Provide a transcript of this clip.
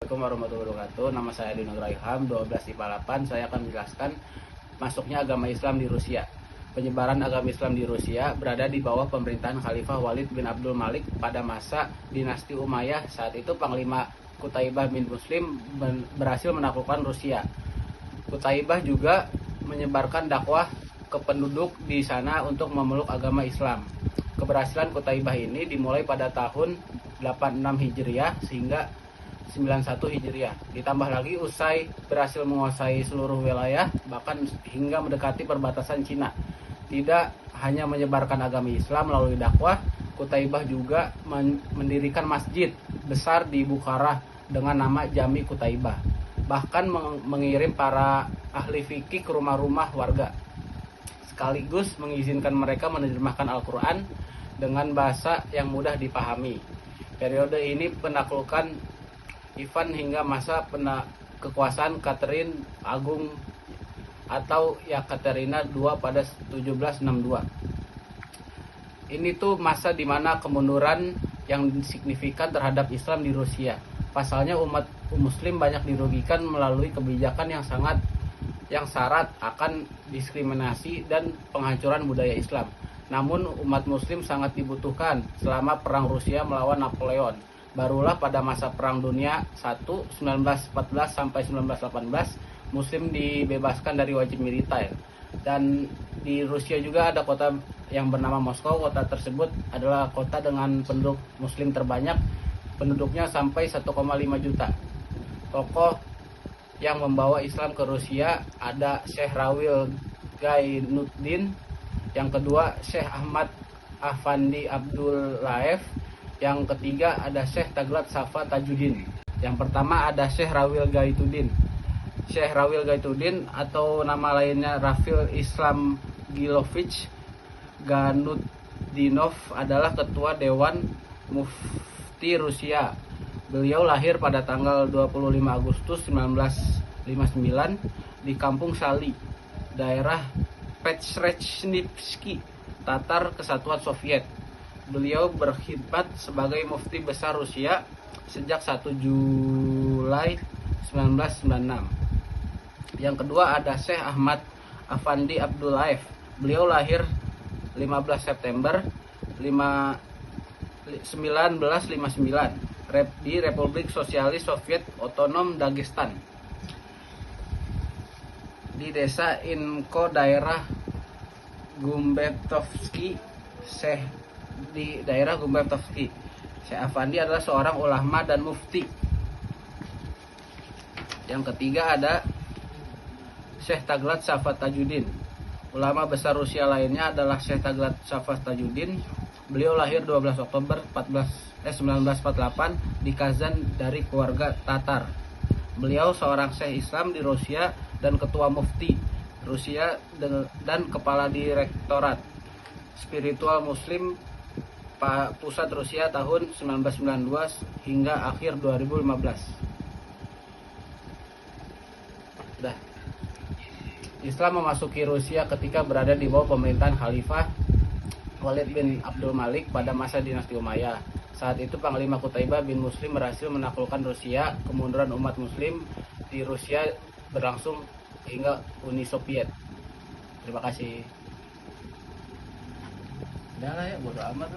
Assalamualaikum warahmatullahi wabarakatuh. Nama saya Dino Graiham, 12 IPA 8. Saya akan menjelaskan masuknya agama Islam di Rusia. Penyebaran agama Islam di Rusia berada di bawah pemerintahan Khalifah Walid bin Abdul Malik pada masa dinasti Umayyah. Saat itu Panglima Qutaibah bin Muslim berhasil menaklukkan Rusia. Qutaibah juga menyebarkan dakwah ke penduduk di sana untuk memeluk agama Islam. Keberhasilan Qutaibah ini dimulai pada tahun 86 Hijriah sehingga 91 Hijriah. Ditambah lagi usai berhasil menguasai seluruh wilayah bahkan hingga mendekati perbatasan Cina. Tidak hanya menyebarkan agama Islam melalui dakwah, Qutaibah juga mendirikan masjid besar di Bukhara dengan nama Jami Qutaibah. Bahkan mengirim para ahli fikih ke rumah-rumah warga. Sekaligus mengizinkan mereka menerjemahkan Al-Quran dengan bahasa yang mudah dipahami. Periode ini penaklukan Ivan hingga masa kekuasaan Catherine Agung atau Yekaterina II pada 1762. Ini tuh masa dimana kemunduran yang signifikan terhadap Islam di Rusia. Pasalnya umat Muslim banyak dirugikan melalui kebijakan yang syarat akan diskriminasi dan penghancuran budaya Islam. Namun umat Muslim sangat dibutuhkan selama perang Rusia melawan Napoleon. Barulah pada masa Perang Dunia I 1914 sampai 1918 Muslim dibebaskan dari wajib militer. Dan di Rusia juga ada kota yang bernama Moskow. Kota tersebut adalah kota dengan penduduk Muslim terbanyak. Penduduknya sampai 1,5 juta. Tokoh yang membawa Islam ke Rusia ada Syekh Rawil Gainuddin. Yang kedua Syekh Ahmad Afandi Abdullaev. Yang ketiga ada Syekh Taglat Safa Tajuddin. Yang pertama ada Syekh Rawil Gaituddin. Syekh Rawil Gaituddin atau nama lainnya Rafil Islam Gilovich Ganuddinov adalah ketua Dewan Mufti Rusia. Beliau lahir pada tanggal 25 Agustus 1959 di Kampung Sali, daerah Pechrezhnivsky, Tatar Kesatuan Soviet. Beliau berkhidmat sebagai mufti besar Rusia sejak 1 Juli 1996. Yang kedua ada Syekh Ahmad Afandi Abdullaev. Beliau lahir 15 September 1959 di Republik Sosialis Soviet Otonom Dagestan, di desa Inko daerah Gumbertovsky. Di daerah Gumbertovsky, Syekh Afandi adalah seorang ulama dan mufti. Yang ketiga ada Syekh Taglat Safa Tajuddin. Ulama besar Rusia lainnya adalah Syekh Taglat Safa Tajuddin. Beliau lahir 12 Oktober 1948 di Kazan dari keluarga Tatar. Beliau seorang Syekh Islam di Rusia dan ketua mufti Rusia dan kepala direktorat spiritual Muslim pusat Rusia tahun 1992 hingga akhir 2015. Islam memasuki Rusia ketika berada di bawah pemerintahan Khalifah Walid bin Abdul Malik pada masa dinasti Umayyah. Saat itu Panglima Qutaibah bin Muslim berhasil menaklukkan Rusia. Kemunduran umat Muslim di Rusia berlangsung hingga Uni Soviet. Terima kasih. Udah lah ya, bodo amat.